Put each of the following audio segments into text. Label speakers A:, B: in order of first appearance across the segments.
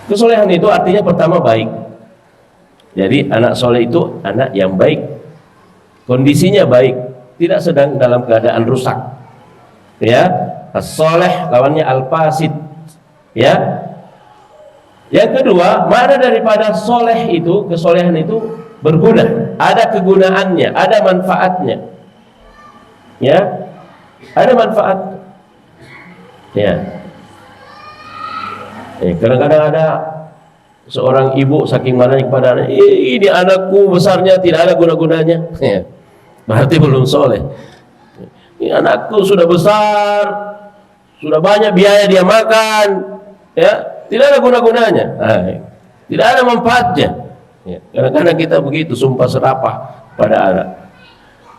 A: Kesolehan itu artinya pertama baik. Jadi anak soleh itu anak yang baik, kondisinya baik, tidak sedang dalam keadaan rusak. Ya, as-soleh lawannya al-fasid. Ya. Yang kedua, makna daripada soleh itu, kesolehan itu berguna, ada kegunaannya, ada manfaatnya. Ya, ada manfaat. Ya. Kadang-kadang ada seorang ibu saking marahnya kepada anak, ini anakku besarnya tidak ada guna-gunanya. Ya. Berarti belum soleh. Ini anakku sudah besar, sudah banyak biaya dia makan, ya, tidak ada guna-gunanya. Nah, tidak ada manfaatnya. Ya. Kadang-kadang kita begitu sumpah serapah pada anak.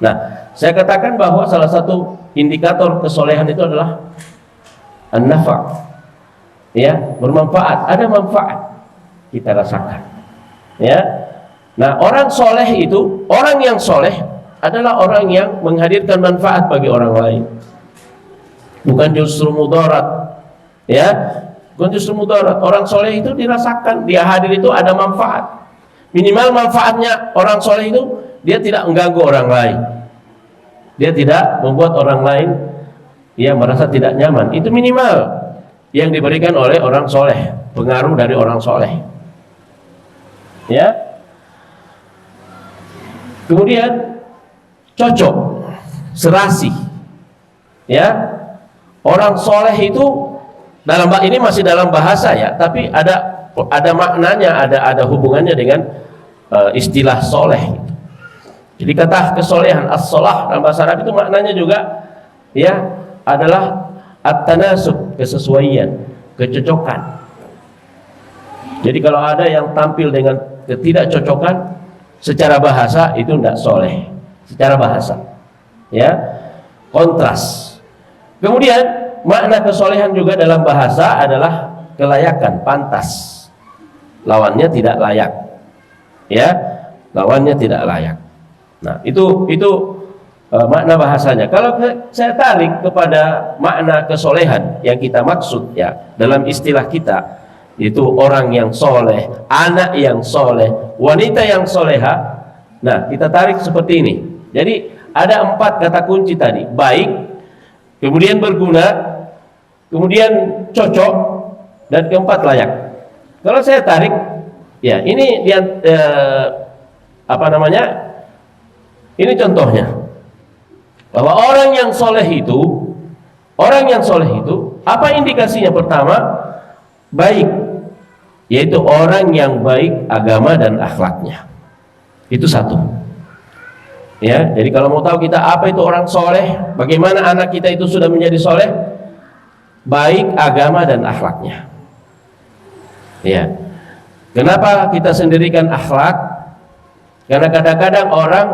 A: Nah, saya katakan bahwa salah satu indikator kesolehan itu adalah an-nafa'. Ya, bermanfaat, ada manfaat kita rasakan. Ya. Nah, orang soleh itu, orang yang soleh adalah orang yang menghadirkan manfaat bagi orang lain, bukan justru mudarat. Ya, bukan justru mudarat. Orang soleh itu dirasakan, dia hadir itu ada manfaat. Minimal manfaatnya orang soleh itu dia tidak mengganggu orang lain, dia tidak membuat orang lain dia merasa tidak nyaman. Itu minimal yang diberikan oleh orang soleh, pengaruh dari orang soleh. Ya. Kemudian cocok, serasi. Ya. Orang soleh itu dalam ini masih dalam bahasa ya, tapi ada maknanya, ada hubungannya dengan istilah soleh. Jadi kata kesolehan, as-solah dalam bahasa Arab itu maknanya juga ya adalah at-tanasub, kesesuaian, kecocokan. Jadi kalau ada yang tampil dengan ketidakcocokan secara bahasa, itu tidak soleh secara bahasa. Ya, kontras. Kemudian makna kesolehan juga dalam bahasa adalah kelayakan, pantas. Lawannya tidak layak. Ya, lawannya tidak layak. Nah, itu makna bahasanya. Kalau saya tarik kepada makna kesolehan yang kita maksud ya dalam istilah kita, itu orang yang soleh, anak yang soleh, wanita yang soleha. Nah, kita tarik seperti ini. Jadi ada 4 kata kunci tadi: baik, kemudian berguna, kemudian cocok, dan keempat layak. Kalau saya tarik, ya ini dia ini contohnya. Bahwa orang yang soleh itu, apa indikasinya? Pertama, baik, yaitu orang yang baik agama dan akhlaknya. Itu satu. Ya, jadi kalau mau tahu kita apa itu orang soleh, bagaimana anak kita itu sudah menjadi soleh, baik agama dan akhlaknya. Ya, kenapa kita sendirikan akhlak? Karena kadang-kadang orang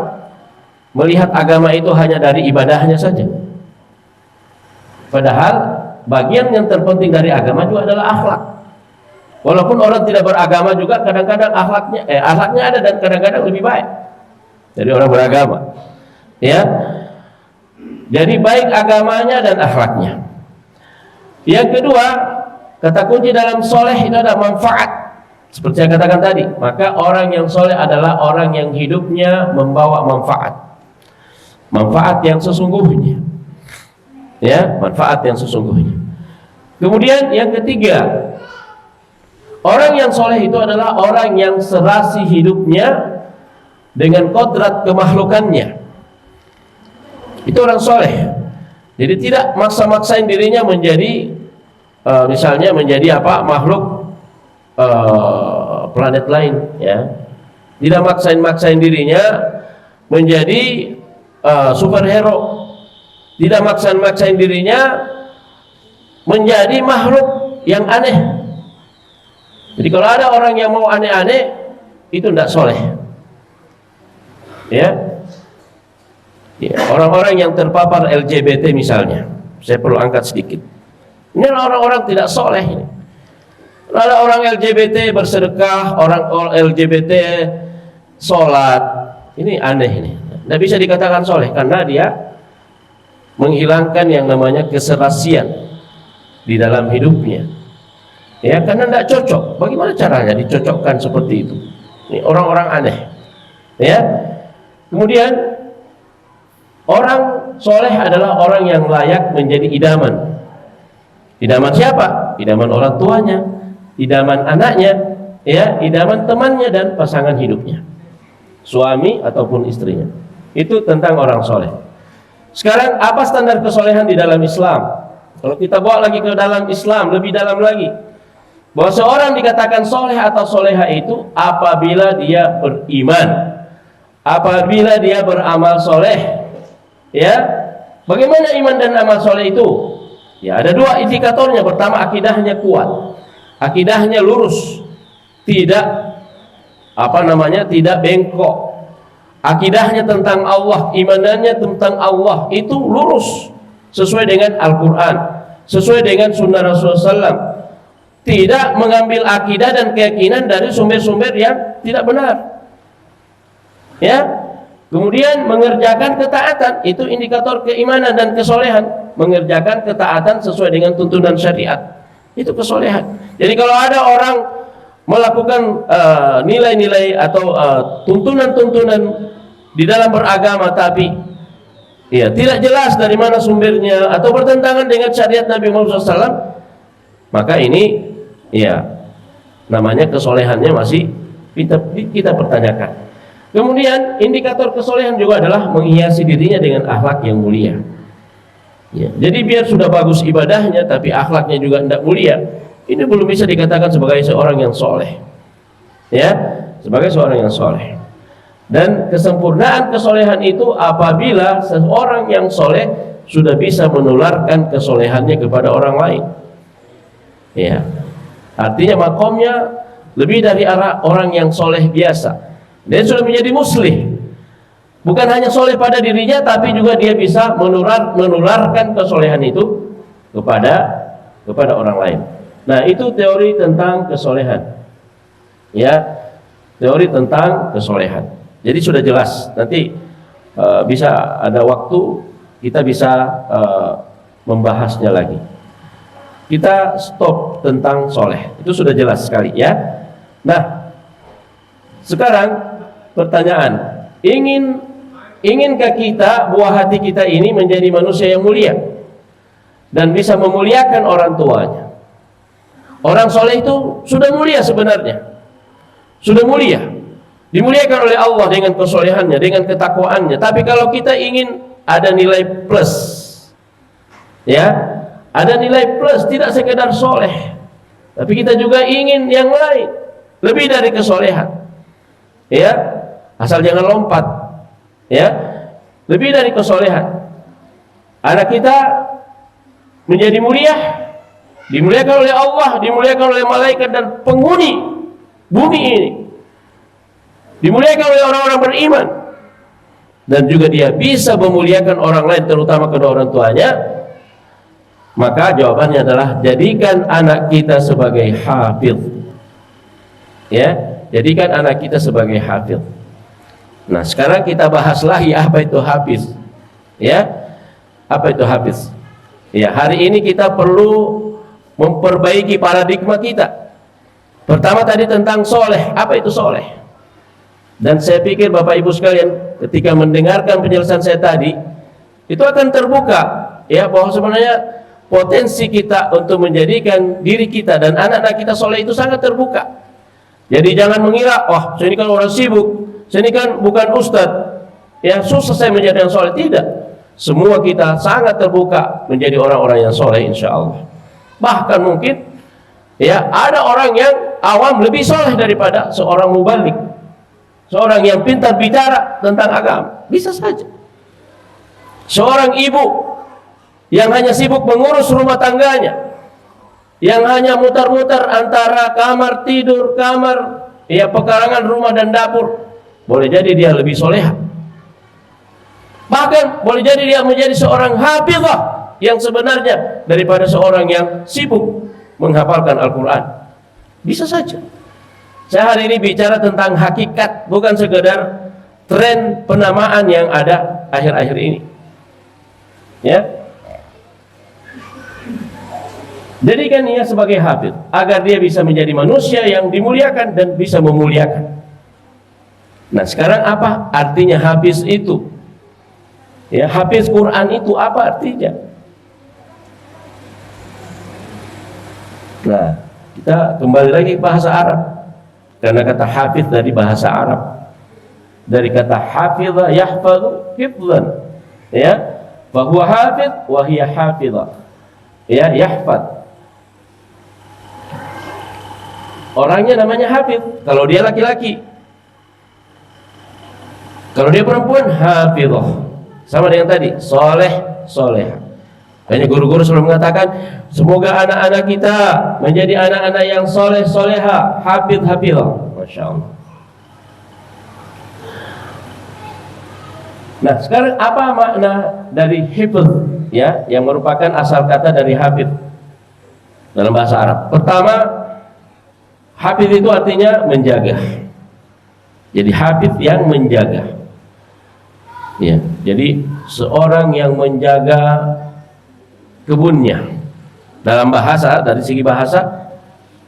A: melihat agama itu hanya dari ibadahnya saja. Padahal bagian yang terpenting dari agama juga adalah akhlak. Walaupun orang tidak beragama juga kadang-kadang akhlaknya ada, dan kadang-kadang lebih baik dari orang beragama. Ya. Jadi baik agamanya dan akhlaknya. Yang kedua, kata kunci dalam soleh itu ada manfaat. Seperti saya katakan tadi, maka orang yang soleh adalah orang yang hidupnya membawa manfaat. Manfaat yang sesungguhnya. Ya, manfaat yang sesungguhnya. Kemudian yang ketiga, orang yang soleh itu adalah orang yang serasi hidupnya dengan kodrat kemakhlukannya. Itu orang soleh. Jadi tidak maksa-maksain dirinya menjadi misalnya menjadi makhluk planet lain, ya. Tidak maksain dirinya menjadi superhero. Tidak maksain dirinya menjadi makhluk yang aneh. Jadi kalau ada orang yang mau aneh-aneh, itu tidak soleh. Ya. Orang-orang yang terpapar LGBT misalnya, saya perlu angkat sedikit. Ini orang-orang tidak soleh. Ada orang LGBT bersedekah, orang LGBT sholat, ini aneh ini. Tidak bisa dikatakan soleh karena dia menghilangkan yang namanya keserasian di dalam hidupnya. Ya, karena tidak cocok. Bagaimana caranya dicocokkan seperti itu? Ini orang-orang aneh. Ya. Kemudian orang soleh adalah orang yang layak menjadi idaman. Idaman siapa? Idaman orang tuanya, idaman anaknya, ya, idaman temannya dan pasangan hidupnya, suami ataupun istrinya. Itu tentang orang soleh. Sekarang apa standar kesolehan di dalam Islam? Kalau kita bawa lagi ke dalam Islam, lebih dalam lagi, bahwa seorang dikatakan soleh atau soleha itu apabila dia beriman, apabila dia beramal soleh. Ya, bagaimana iman dan amal soleh itu? Ya, ada dua indikatornya. Pertama, akidahnya kuat, akidahnya lurus, tidak tidak bengkok. Akidahnya tentang Allah, imanannya tentang Allah itu lurus, sesuai dengan Al-Quran, sesuai dengan Sunnah Rasulullah SAW. Tidak mengambil akidah dan keyakinan dari sumber-sumber yang tidak benar. Ya, kemudian mengerjakan ketaatan, itu indikator keimanan dan kesolehan. Mengerjakan ketaatan sesuai dengan tuntunan syariat, itu kesolehan. Jadi kalau ada orang melakukan nilai-nilai atau tuntunan-tuntunan di dalam beragama tapi ya tidak jelas dari mana sumbernya atau bertentangan dengan syariat Nabi Muhammad SAW, maka ini ya namanya kesolehannya masih kita pertanyakan. Kemudian indikator kesolehan juga adalah menghiasi dirinya dengan akhlak yang mulia. Ya, jadi biar sudah bagus ibadahnya tapi akhlaknya juga tidak mulia, ini belum bisa dikatakan sebagai seorang yang soleh. Ya, sebagai seorang yang soleh. Dan kesempurnaan kesolehan itu apabila seorang yang soleh sudah bisa menularkan kesolehannya kepada orang lain. Ya, artinya makomnya lebih dari arah orang yang soleh biasa. Dia sudah menjadi muslih. Bukan hanya soleh pada dirinya, tapi juga dia bisa menularkan kesolehan itu kepada orang lain. Nah, itu teori tentang kesolehan. Ya, teori tentang kesolehan. Jadi sudah jelas. Nanti bisa ada waktu kita bisa membahasnya lagi. Kita stop tentang soleh. Itu sudah jelas sekali, ya. Nah, sekarang pertanyaan, inginkah kita, buah hati kita ini menjadi manusia yang mulia dan bisa memuliakan orang tuanya? Orang soleh itu sudah mulia sebenarnya, sudah mulia, dimuliakan oleh Allah dengan kesolehannya, dengan ketakwaannya. Tapi kalau kita ingin ada nilai plus, ya, ada nilai plus, tidak sekedar soleh, tapi kita juga ingin yang lain, lebih dari kesolehan, ya, asal jangan lompat. Ya, lebih dari kesolehan, anak kita menjadi mulia, dimuliakan oleh Allah, dimuliakan oleh malaikat dan penghuni bumi ini, dimuliakan oleh orang-orang beriman, dan juga dia bisa memuliakan orang lain, terutama kedua orang tuanya. Maka jawabannya adalah jadikan anak kita sebagai hafidh. Ya, jadikan anak kita sebagai hafidh. Nah, sekarang kita bahas lagi apa itu hafiz. Ya, apa itu hafiz? Ya, hari ini kita perlu memperbaiki paradigma kita. Pertama tadi tentang soleh. Apa itu soleh? Dan saya pikir Bapak Ibu sekalian, ketika mendengarkan penjelasan saya tadi, itu akan terbuka, ya, bahwa sebenarnya potensi kita untuk menjadikan diri kita dan anak-anak kita soleh itu sangat terbuka. Jadi jangan mengira, wah, saya ini kan orang sibuk, saya ini kan bukan ustadz, ya, susah saya menjadi yang soleh. Tidak, semua kita sangat terbuka menjadi orang-orang yang soleh, insya Allah. Bahkan mungkin, ya, ada orang yang awam lebih soleh daripada seorang mubalik, seorang yang pintar bicara tentang agama, bisa saja. Seorang ibu yang hanya sibuk mengurus rumah tangganya, yang hanya mutar-mutar antara kamar tidur, kamar, ya, pekarangan rumah dan dapur, boleh jadi dia lebih soleha. Bahkan boleh jadi dia menjadi seorang hafizah yang sebenarnya daripada seorang yang sibuk menghafalkan Al-Quran. Bisa saja. Saya hari ini bicara tentang hakikat, bukan sekedar tren penamaan yang ada akhir-akhir ini. Ya. Jadikan ia sebagai hafidh agar dia bisa menjadi manusia yang dimuliakan dan bisa memuliakan. Nah, sekarang apa artinya hafiz itu? Ya, hafiz Quran itu apa artinya? Nah, kita kembali lagi ke bahasa Arab. Karena kata hafiz dari bahasa Arab. Dari kata hafidha yahfadhu hifdhan. Ya, fa huwa hafidh wa hiya hafidha. Ya, yahfadh. Orangnya namanya hafidh kalau dia laki-laki. Kalau dia perempuan, hafidhah. Sama dengan tadi, soleh, soleha. Hanya guru-guru selalu mengatakan, semoga anak-anak kita menjadi anak-anak yang soleh, soleha, hafidh, hafidhah. Masya Allah. Nah, sekarang apa makna dari hifdh, ya, yang merupakan asal kata dari hafidh dalam bahasa Arab? Pertama, hafidh itu artinya menjaga. Jadi hafidh yang menjaga. Ya, jadi seorang yang menjaga kebunnya. Dalam bahasa, dari segi bahasa,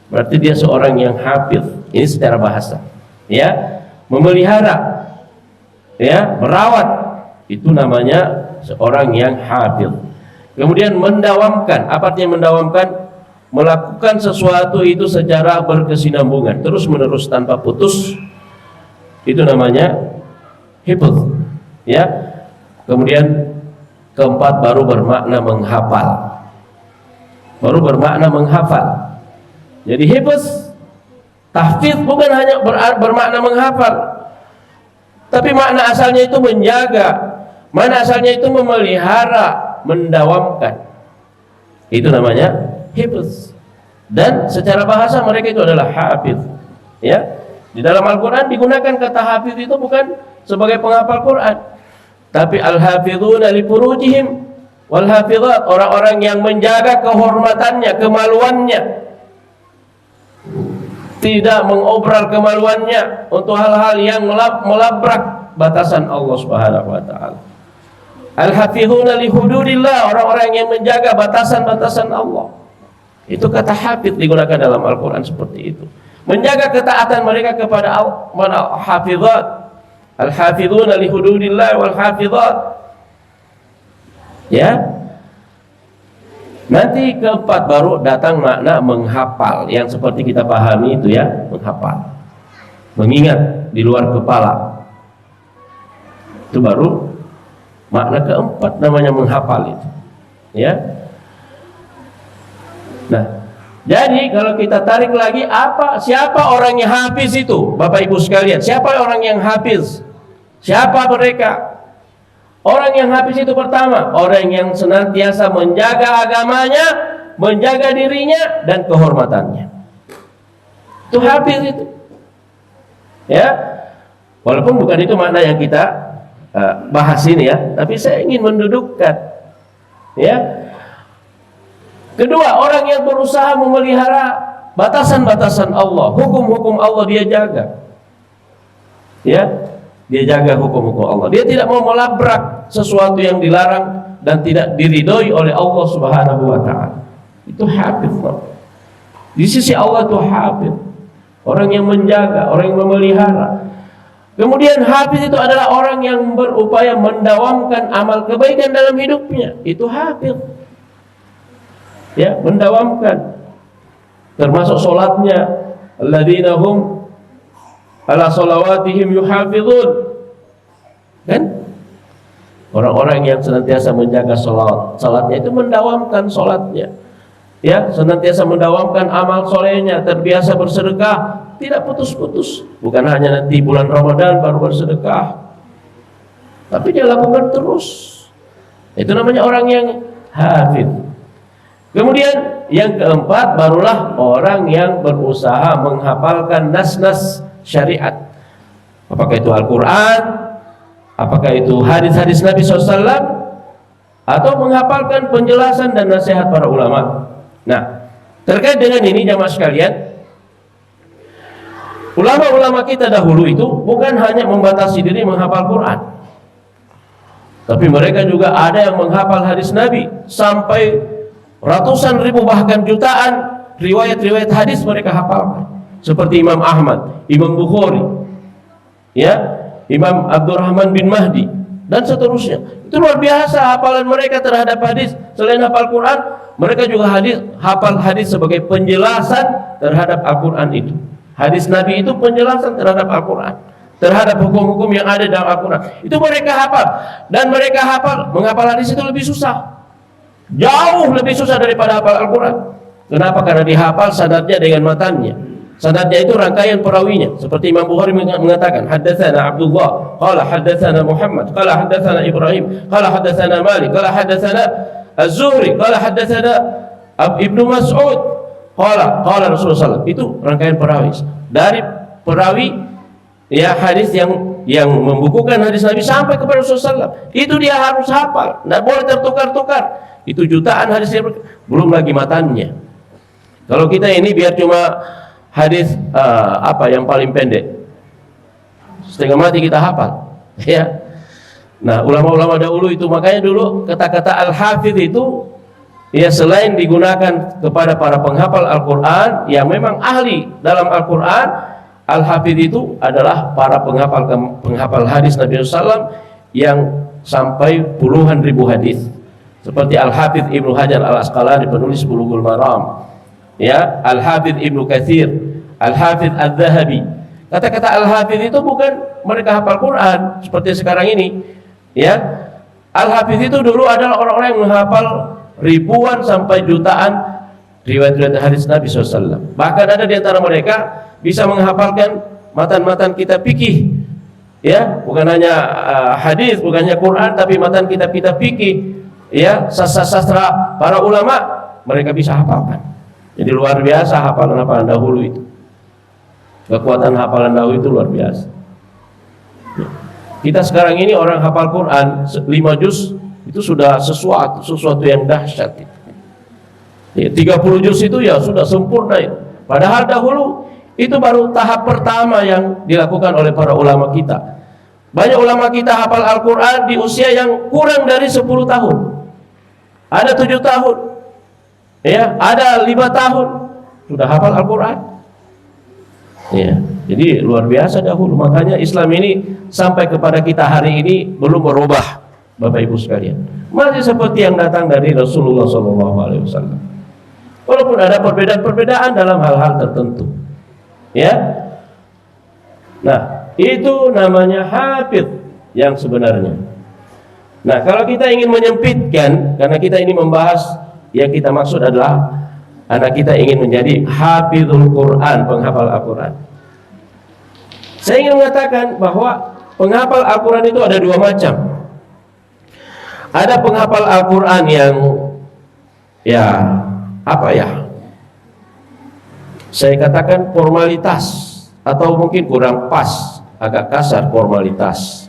A: berarti dia seorang yang hafidh. Ini secara bahasa. Ya, memelihara, ya, merawat, itu namanya seorang yang hafidh. Kemudian mendawamkan. Apa artinya mendawamkan? Melakukan sesuatu itu secara berkesinambungan, terus menerus tanpa putus, itu namanya hifdz. Ya, kemudian keempat baru bermakna menghafal. Baru bermakna menghafal. Jadi hifdz, tahfidz bukan hanya bermakna menghafal, tapi makna asalnya itu menjaga, makna asalnya itu memelihara, mendawamkan. Itu namanya hifdz. Dan secara bahasa mereka itu adalah hafidh. Ya, di dalam Al-Quran digunakan kata hafidh itu bukan sebagai penghafal Quran, tapi al-hafidhuna li furujihim wal hafidhat, orang-orang yang menjaga kehormatannya, kemaluannya, tidak mengobral kemaluannya untuk hal-hal yang melabrak batasan Allah Subhanahu wa taala. Al-hafidhuna li hududillah, orang-orang yang menjaga batasan-batasan Allah. Itu kata hafidh digunakan dalam Al-Quran seperti itu. Menjaga ketaatan mereka kepada hafidhat. Al-hafidhuna li hududillah wal hafidhat. Ya. Nanti keempat baru datang makna menghafal, yang seperti kita pahami itu, ya, menghafal. Mengingat di luar kepala. Itu baru makna keempat namanya menghafal itu. Ya. Nah, jadi kalau kita tarik lagi, siapa orang yang hafiz itu, Bapak Ibu sekalian? Siapa orang yang hafiz? Siapa mereka? Orang yang hafiz itu pertama, orang yang senantiasa menjaga agamanya, menjaga dirinya dan kehormatannya. Itu hafiz itu. Ya. Walaupun bukan itu makna yang kita bahas ini, ya, tapi saya ingin mendudukkan. Ya. Kedua, orang yang berusaha memelihara batasan-batasan Allah, hukum-hukum Allah dia jaga. Ya, dia jaga hukum-hukum Allah. Dia tidak mau melabrak sesuatu yang dilarang dan tidak diridhoi oleh Allah Subhanahu wa taala. Itu hafidh. Di sisi Allah itu hafidh. Orang yang menjaga, orang yang memelihara. Kemudian hafidh itu adalah orang yang berupaya mendawamkan amal kebaikan dalam hidupnya. Itu hafidh. Ya, mendawamkan, termasuk sholatnya, alladzina hum ala sholawatihim yuhafidhun. Kan? Orang-orang yang senantiasa menjaga sholatnya itu mendawamkan sholatnya. Ya, senantiasa mendawamkan amal solehnya, terbiasa bersedekah, tidak putus-putus. Bukan hanya nanti bulan Ramadan baru bersedekah, tapi dia lakukan terus. Itu namanya orang yang hafidh. Kemudian yang keempat barulah orang yang berusaha menghafalkan nas-nas syariat. Apakah itu Al-Quran, apakah itu hadis-hadis Nabi SAW, atau menghafalkan penjelasan dan nasihat para ulama. Nah, terkait dengan ini jamaah sekalian, ulama-ulama kita dahulu itu bukan hanya membatasi diri menghafal Quran, tapi mereka juga ada yang menghafal hadis Nabi sampai ratusan ribu bahkan jutaan riwayat-riwayat hadis mereka hafalkan. Seperti Imam Ahmad, Imam Bukhari, ya, Imam Abdurrahman bin Mahdi dan seterusnya. Itu luar biasa hafalan mereka terhadap hadis. Selain hafal Quran, mereka juga hafal hadis sebagai penjelasan terhadap Al-Quran itu. Hadis Nabi itu penjelasan terhadap Al-Quran, terhadap hukum-hukum yang ada dalam Al-Quran. Itu mereka hafal. Dan mereka menghafal hadis itu lebih susah, jauh lebih susah daripada hafal Al-Quran. Kenapa? Karena dihafal sanadnya dengan matannya. Sanadnya itu rangkaian perawinya. Seperti Imam Bukhari mengatakan, haddatsana Abdullah, qala haddatsana Muhammad, qala haddatsana Ibrahim, qala haddatsana Malik, qala haddatsana Az-Zuhri, qala haddatsana Ibnu Mas'ud, qala Rasulullah SAW. Itu rangkaian perawi. Dari perawi ya hadis yang membukukan hadis Nabi sampai kepada Rasulullah SAW. Itu dia harus hafal. Tidak boleh tertukar-tukar. Itu jutaan hadis, belum lagi matannya. Kalau kita ini biar cuma hadis yang paling pendek, setengah mati kita hafal, ya. Nah, ulama-ulama dahulu itu, makanya dulu kata-kata al-hafidh itu ya selain digunakan kepada para penghafal Al-Quran yang memang ahli dalam Al-Quran, al-hafidh itu adalah para penghafal hadis Nabi SAW yang sampai puluhan ribu hadis. Seperti Al-Hafidh Ibnu Hajar Al-Asqalani, penulis Bulughul Maram, ya, Al-Hafidh Ibnu Katsir, Al-Hafidh Adz-Dzahabi. Kata-kata Al-Hafidh itu bukan mereka hafal Quran seperti sekarang ini, ya. Al-Hafidh itu dulu adalah orang-orang yang menghafal ribuan sampai jutaan riwayat-riwayat hadis Nabi SAW. Bahkan ada di antara mereka bisa menghafalkan matan-matan kitab fikih, ya, bukan hanya hadis, bukan hanya Quran, tapi matan kitab-kitab fikih, ya, sastra para ulama mereka bisa hafalkan. Jadi luar biasa hafalan-hafalan dahulu itu. Kekuatan hafalan dahulu itu luar biasa. Kita sekarang ini orang hafal Quran 5 juz itu sudah sesuatu yang dahsyat. Ya, 30 juz itu ya sudah sempurna itu. Padahal dahulu itu baru tahap pertama yang dilakukan oleh para ulama kita. Banyak ulama kita hafal Al-Quran di usia yang kurang dari 10 tahun. Ada 7 tahun, ya, ada 5 tahun sudah hafal Al-Quran, ya. Jadi luar biasa dahulu. Makanya Islam ini sampai kepada kita hari ini belum berubah, Bapak Ibu sekalian, masih seperti yang datang dari Rasulullah SAW. Walaupun ada perbedaan-perbedaan dalam hal-hal tertentu, ya. Nah, itu namanya hafidh yang sebenarnya. Nah, kalau kita ingin menyempitkan, karena kita ini membahas yang kita maksud adalah anak kita ingin menjadi hafizul Quran, penghafal Al-Quran. Saya ingin mengatakan bahwa penghafal Al-Quran itu ada 2 macam. Ada penghafal Al-Quran yang saya katakan formalitas, atau mungkin kurang pas, agak kasar formalitas.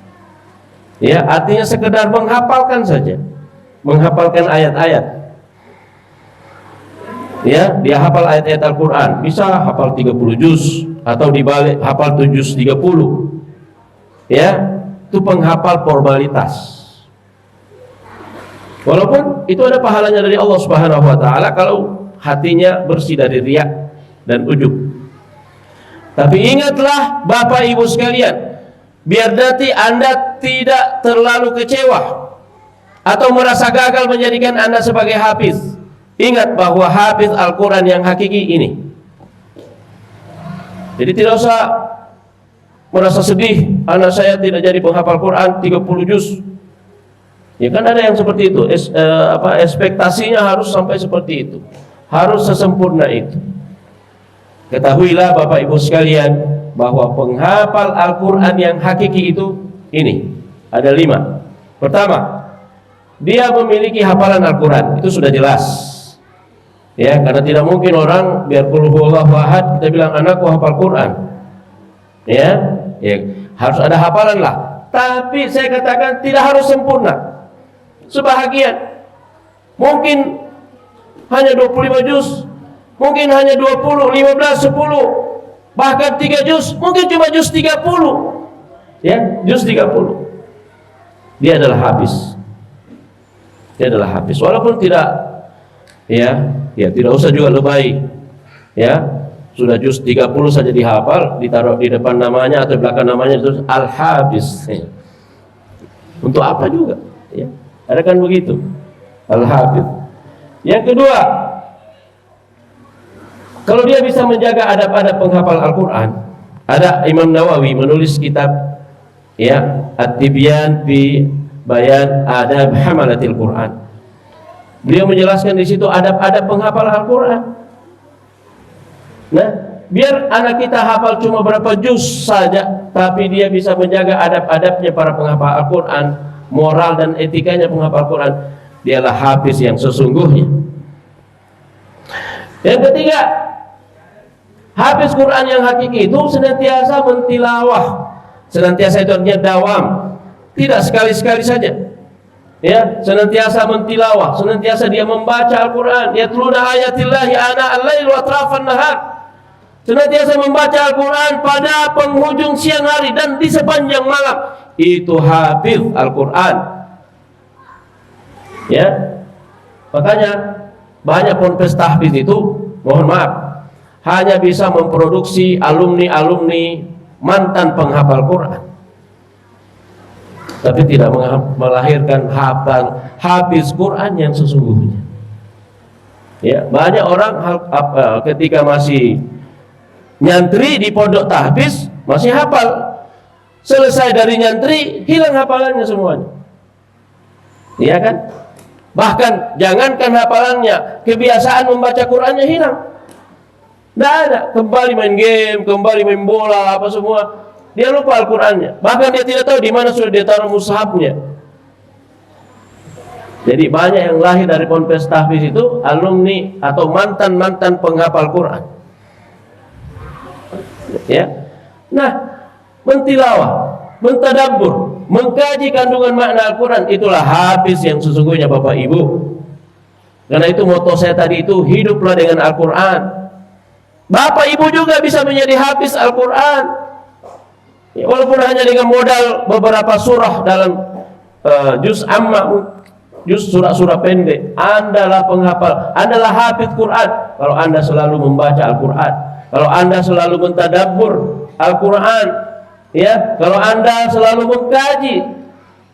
A: Ya, artinya sekedar menghafalkan saja, menghafalkan ayat-ayat. Ya, dia hafal ayat-ayat Al-Quran, bisa hafal 30 juz atau dibalik hafal 7 juz 30. Ya, itu penghafal formalitas. Walaupun itu ada pahalanya dari Allah Subhanahu wa taala kalau hatinya bersih dari riya dan ujub. Tapi ingatlah Bapak Ibu sekalian, biar nanti Anda tidak terlalu kecewa atau merasa gagal menjadikan Anda sebagai hafiz. Ingat bahwa hafiz Al-Quran yang hakiki ini. Jadi tidak usah merasa sedih, anak saya tidak jadi penghafal Quran 30 juz. Ya kan ada yang seperti itu, ekspektasinya harus sampai seperti itu, harus sesempurna itu. Ketahuilah Bapak Ibu sekalian bahwa penghafal Al-Quran yang hakiki itu ini ada 5. Pertama, dia memiliki hafalan Al-Quran, itu sudah jelas. Ya, karena tidak mungkin orang biar qul huwallahu ahad kita bilang anakku hafal Quran. Ya, harus ada hafalan lah. Tapi saya katakan tidak harus sempurna. Sebahagian mungkin hanya 25 juz, mungkin hanya 20, 15, 10, bahkan 3 juz, mungkin cuma juz 30. Ya, juz 30. Dia adalah hafiz. Dia adalah hafiz. Walaupun tidak ya tidak usah juga lebay, ya. Sudah juz 30 saja dihafal, ditaruh di depan namanya atau belakang namanya terus Al-Hafiz. Untuk apa juga? Ya. Ada kan begitu? Al-Hafiz. Yang kedua, kalau dia bisa menjaga adab-adab penghafal Al-Quran, ada Imam Nawawi menulis kitab ya At-Tibyan fi Bayan Adab Hamalatil Quran. Beliau menjelaskan di situ adab-adab penghafal Al-Quran. Nah, biar anak kita hafal cuma berapa juz saja, tapi dia bisa menjaga adab-adabnya para penghafal Al-Quran, moral dan etikanya penghafal Al-Quran. Dialah hafiz yang sesungguhnya. Yang ketiga, hafiz Quran yang hakiki itu senantiasa mentilawah, senantiasa itu artinya dawam, tidak sekali-sekali saja. Ya, senantiasa mentilawah, senantiasa dia membaca Al-Quran. Yatluna ayatillahi ana al-lail wa atrafan nahar. Senantiasa membaca Al-Quran pada penghujung siang hari dan di sepanjang malam. Itu hafiz Al-Quran. Ya, makanya banyak ponpes tahfiz itu, mohon maaf, hanya bisa memproduksi alumni-alumni mantan penghafal Quran, tapi tidak melahirkan hafiz Quran yang sesungguhnya. Ya, banyak orang ketika masih nyantri di pondok tahfiz masih hafal, selesai dari nyantri hilang hafalannya semuanya. Iya kan? Bahkan jangankan hafalannya, kebiasaan membaca Qurannya hilang. Tidak ada, kembali main game, kembali main bola, apa semua. Dia lupa Al-Qurannya. Bahkan dia tidak tahu di mana sudah dia taruh mushafnya. Jadi banyak yang lahir dari ponpes tahfiz itu alumni atau mantan-mantan penghafal Quran. Ya. Nah, mentilawah, mentadabbur, mengkaji kandungan makna Al-Quran, itulah hafiz yang sesungguhnya Bapak Ibu. Karena itu moto saya tadi itu, hiduplah dengan Al-Quran. Bapak Ibu juga bisa menjadi hafiz Al-Quran, ya, walaupun hanya dengan modal beberapa surah dalam juz amma, juz surah-surah pendek. Andalah penghafal, andalah hafiz Quran kalau Anda selalu membaca Al-Quran, kalau Anda selalu mentadabbur Al-Quran, ya, kalau Anda selalu mengkaji,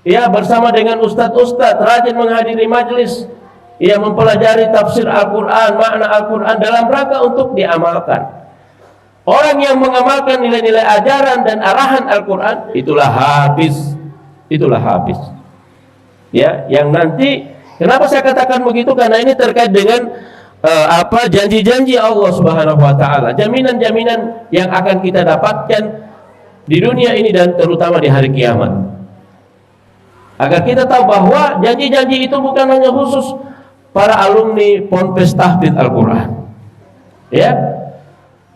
A: ya, bersama dengan ustadz-ustadz, rajin menghadiri majelis, ya, mempelajari tafsir Al-Quran, makna Al-Quran dalam rangka untuk diamalkan. Orang yang mengamalkan nilai-nilai ajaran dan arahan Al-Quran, itulah hafiz. Itulah hafiz. Ya, yang nanti, kenapa saya katakan begitu? Karena ini terkait dengan janji-janji Allah Subhanahu wa taala, jaminan-jaminan yang akan kita dapatkan di dunia ini dan terutama di hari kiamat. Agar kita tahu bahwa janji-janji itu bukan hanya khusus para alumni ponpes tahfiz Al-Quran. Ya.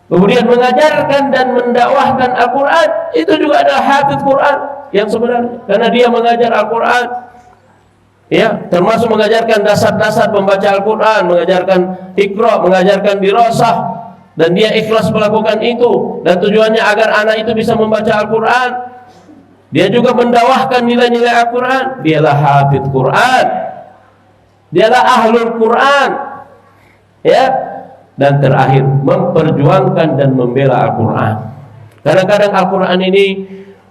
A: Kemudian mengajarkan dan mendakwahkan Al-Quran, itu juga adalah hafiz Quran yang sebenarnya, karena dia mengajar Al-Quran, ya, termasuk mengajarkan dasar-dasar membaca Al-Quran, mengajarkan Iqra, mengajarkan dirasah, dan dia ikhlas melakukan itu, dan tujuannya agar anak itu bisa membaca Al-Quran. Dia juga mendakwahkan nilai-nilai Al-Quran. Dialah hafiz Quran, dialah ahlul Quran, ya. Dan terakhir, memperjuangkan dan membela Al-Quran. Kadang-kadang Al-Quran ini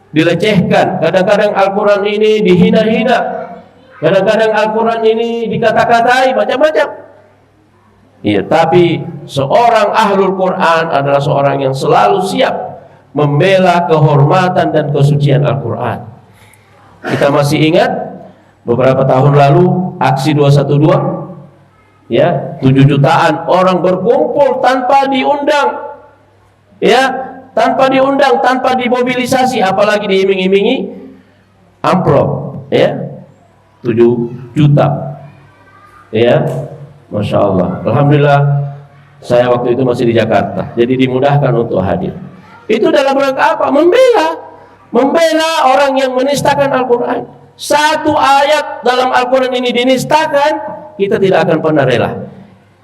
A: dilecehkan, kadang-kadang Al-Quran ini dihina-hina, kadang-kadang Al-Quran ini dikata-katai macam-macam. Iya, tapi seorang ahlul Quran adalah seorang yang selalu siap membela kehormatan dan kesucian Al-Quran. Kita masih ingat beberapa tahun lalu aksi 212, ya, 7 jutaan orang berkumpul tanpa diundang, ya, tanpa diundang, tanpa dimobilisasi, apalagi diiming-imingi amplop, ya, 7 juta, ya, Masya Allah. Alhamdulillah saya waktu itu masih di Jakarta, jadi dimudahkan untuk hadir. Itu dalam rangka apa? Membela orang yang menistakan Al-Quran. Satu ayat dalam Al-Quran ini dinistakan, kita tidak akan pernah rela.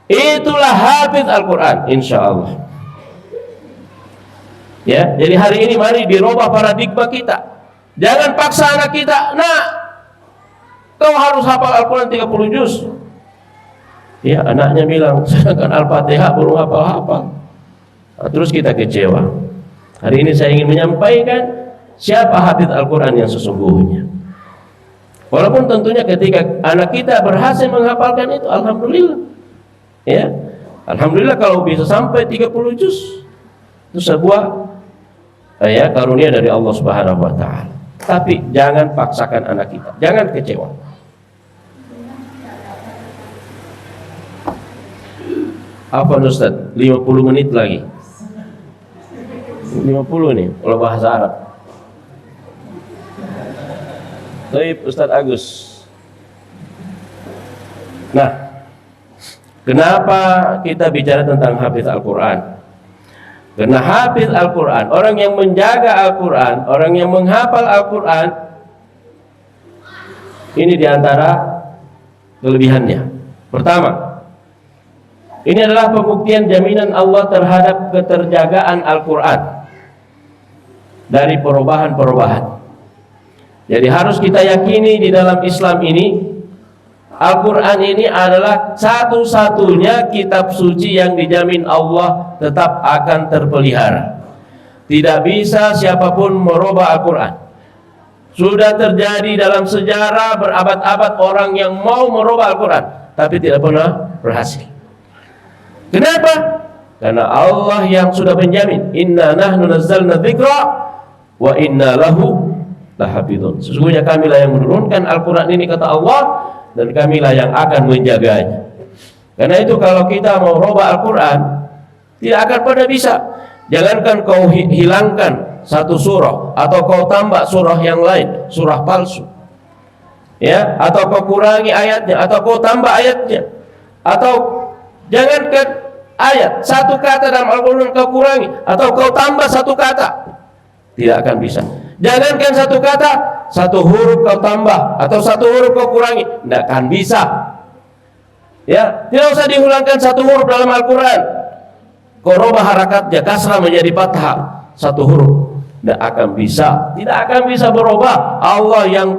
A: Itulah hafiz Al-Quran, insya Allah. Ya, jadi hari ini mari dirubah paradigma kita. Jangan paksa anak kita, nah, kau harus hafal Al-Quran 30 juz. Ya, anaknya bilang, sedangkan Al-Fatihah belum hafal-hafal. Nah, terus kita kecewa. Hari ini saya ingin menyampaikan siapa hafid Al-Quran yang sesungguhnya. Walaupun tentunya ketika anak kita berhasil menghafalkan itu, alhamdulillah. Ya, alhamdulillah kalau bisa sampai 30 juz. Itu sebuah karunia dari Allah Subhanahu wa taala. Tapi jangan paksakan anak kita, jangan kecewa. Apa Ustaz? 50 menit lagi. 50 nih kalau bahasa Arab. Baik, Ustaz Agus. Nah, kenapa kita bicara tentang hafiz Al-Quran? Karena hafiz Al-Quran, orang yang menjaga Al-Quran, orang yang menghafal Al-Quran, ini diantara kelebihannya. Pertama, ini adalah pembuktian jaminan Allah terhadap keterjagaan Al-Quran dari perubahan-perubahan. Jadi harus kita yakini di dalam Islam ini, Al-Quran ini adalah satu-satunya kitab suci yang dijamin Allah tetap akan terpelihara. Tidak bisa siapapun merubah Al-Quran. Sudah terjadi dalam sejarah berabad-abad orang yang mau merubah Al-Quran, tapi tidak pernah berhasil. Kenapa? Karena Allah yang sudah menjamin, inna nahnu nazzalna dzikra wa inna lahu lahafidun. Sesungguhnya kamilah yang menurunkan Al-Quran ini, kata Allah, dan kamilah yang akan menjaganya. Karena itu kalau kita mau rubah Al-Quran, tidak akan pernah bisa. Jangankan kau hilangkan satu surah, atau kau tambah surah yang lain, surah palsu, ya, atau kau kurangi ayatnya, atau kau tambah ayatnya, atau jangankan ayat, satu kata dalam Al-Quran kau kurangi atau kau tambah satu kata, tidak akan bisa. Jangankan satu kata, satu huruf kau tambah atau satu huruf kau kurangi, tidak akan bisa. Ya, tidak usah dihulangkan satu huruf dalam Al-Quran, kau rubah harakatnya, kasrah menjadi fathah, satu huruf, tidak akan bisa. Tidak akan bisa berubah. Allah yang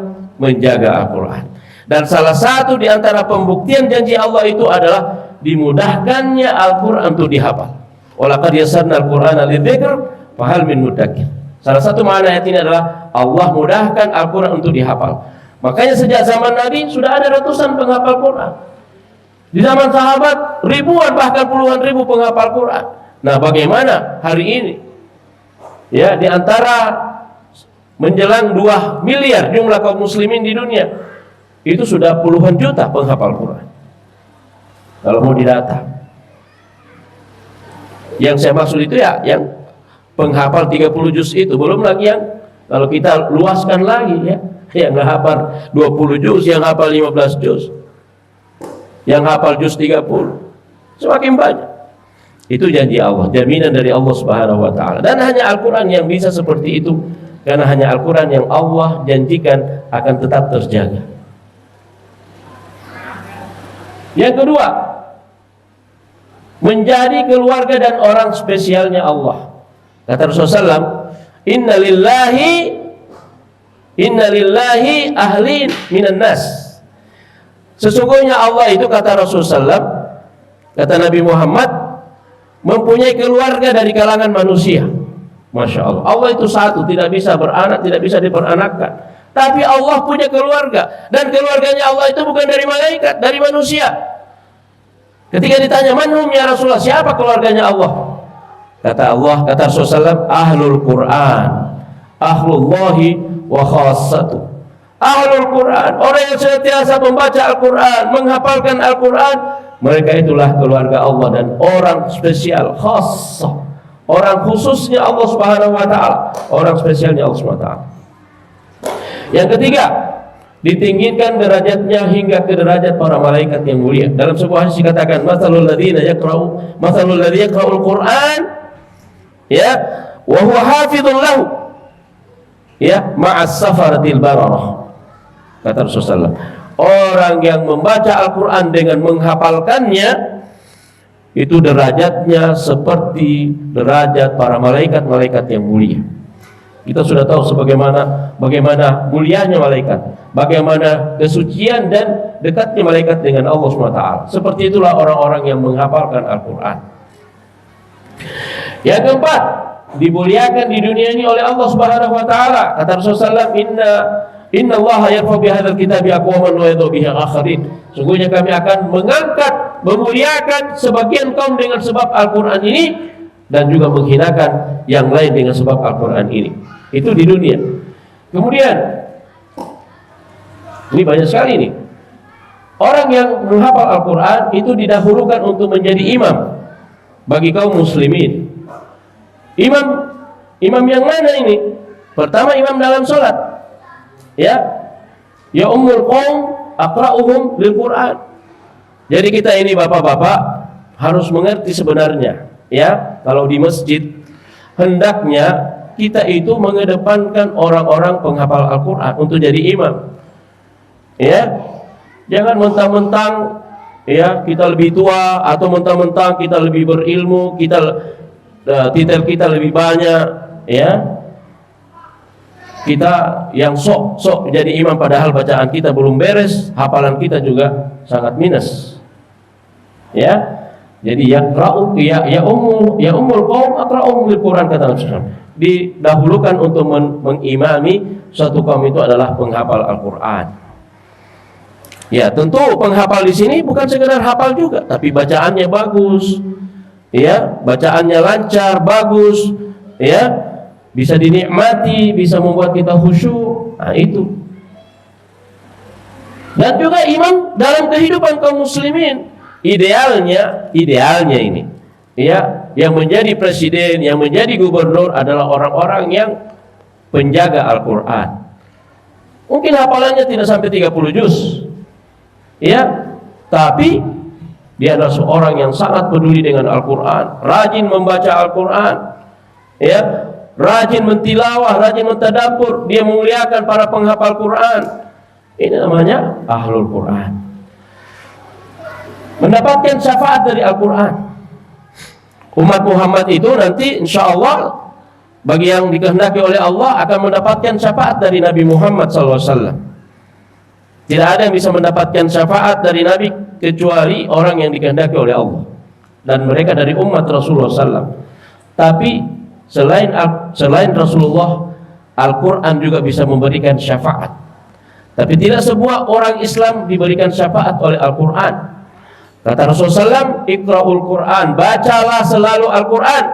A: menjaga Al-Quran. Dan salah satu di antara pembuktian janji Allah itu adalah dimudahkannya Al-Quran untuk dihafal. Walaqad yassarna Al-Qur'ana lidzikr fahal min muddakir. Salah satu makna ayat ini adalah Allah mudahkan Al-Quran untuk dihafal. Makanya sejak zaman Nabi sudah ada ratusan penghafal Quran. Di zaman sahabat ribuan bahkan puluhan ribu penghafal Quran. Nah, bagaimana hari ini? Ya, di antara menjelang 2 miliar jumlah kaum muslimin di dunia, itu sudah puluhan juta penghafal Quran. Kalau mau didata, yang saya maksud itu ya yang penghafal 30 juz itu, belum lagi yang kalau kita luaskan lagi ya, yang hafal 20 juz, yang hafal 15 juz, yang hafal juz 30, semakin banyak. Itu janji Allah, jaminan dari Allah Subhanahu wa taala. Dan hanya Al-Qur'an yang bisa seperti itu, karena hanya Al-Qur'an yang Allah janjikan akan tetap terjaga. Yang kedua, menjadi keluarga dan orang spesialnya Allah. Kata Rasulullah SAW, inna lillahi ahlin minan nas. Sesungguhnya Allah itu, kata Rasulullah SAW, kata Nabi Muhammad, mempunyai keluarga dari kalangan manusia. Masya Allah, Allah itu satu, tidak bisa beranak, tidak bisa diperanakkan. Tapi Allah punya keluarga, dan keluarganya Allah itu bukan dari malaikat, dari manusia. Ketika ditanya, manhum ya Rasulullah, siapa keluarganya Allah? Kata Allah, kata Rasulullah, ahlul Quran, ahlullahi wa khassatu. Ahlul Quran, orang yang senantiasa membaca Al-Quran, menghafalkan Al-Quran, mereka itulah keluarga Allah dan orang spesial, khassah, orang khususnya Allah Subhanahu wa taala, orang spesialnya Allah Subhanahu wa taala. Yang ketiga, ditinggikan derajatnya hingga ke derajat para malaikat yang mulia. Dalam sebuah hadis dikatakan, matsalul ladzina yaqra'ul Qur'an ya wa huwa hafizun lahu ya ma'as safaratil bararah. Kata Rasulullah, orang yang membaca Al-Qur'an dengan menghafalkannya itu derajatnya seperti derajat para malaikat-malaikat yang mulia. Kita sudah tahu bagaimana mulianya malaikat, bagaimana kesucian dan dekatnya malaikat dengan Allah SWT. Seperti itulah orang-orang yang menghafalkan Al-Quran. Yang keempat, dimuliakan di dunia ini oleh Allah Subhanahu wa taala. Kata Rasulullah SAW, Inna Allah yarfa bihadzal kitabi aqwaman wa yadhu bihi akharin. Sungguhnya kami akan mengangkat, memuliakan sebagian kaum dengan sebab Al-Quran ini, dan juga menghinakan yang lain dengan sebab Al-Quran ini. Itu di dunia. Kemudian ini banyak sekali nih, orang yang menghafal Al-Quran itu didahulukan untuk menjadi imam bagi kaum muslimin. Imam yang mana ini? Pertama, imam dalam sholat. Ya ummul qaum aqra'uhum lil Quran. Jadi kita ini bapak-bapak harus mengerti sebenarnya, ya, kalau di masjid hendaknya kita itu mengedepankan orang-orang penghafal Al-Quran untuk jadi imam. Ya, jangan mentang-mentang ya kita lebih tua, atau mentang-mentang kita lebih berilmu, titel kita lebih banyak, ya, kita yang sok jadi imam padahal bacaan kita belum beres, hafalan kita juga sangat minus. Ya, jadi ya ummul qaum aqra'uhum lil Quran, kata Rasulullah. Didahulukan untuk mengimami suatu kaum itu adalah penghafal Al-Quran. Ya, tentu penghafal di sini bukan sekedar hafal juga, tapi bacaannya bagus. Ya, bacaannya lancar, bagus, ya, bisa dinikmati, bisa membuat kita khusyuk. Nah, itu. Dan juga imam dalam kehidupan kaum muslimin, idealnya ini, ya, yang menjadi presiden, yang menjadi gubernur adalah orang-orang yang penjaga Al-Quran. Mungkin hafalannya tidak sampai 30 juz, ya, tapi dia adalah seorang yang sangat peduli dengan Al-Quran, rajin membaca Al-Quran, ya, rajin mentilawah, rajin mentadabbur, dia memuliakan para penghafal Quran. Ini namanya ahlul Quran, mendapatkan syafaat dari Al-Quran. Umat Muhammad itu nanti insya Allah bagi yang dikehendaki oleh Allah akan mendapatkan syafaat dari Nabi Muhammad SAW. Tidak ada yang bisa mendapatkan syafaat dari Nabi kecuali orang yang dikehendaki oleh Allah, dan mereka dari umat Rasulullah SAW. Tapi selain Rasulullah, Al-Quran juga bisa memberikan syafaat. Tapi tidak semua orang Islam diberikan syafaat oleh Al-Quran. Kata Rasulullah SAW, Iqra'ul Quran, bacalah selalu Al-Quran,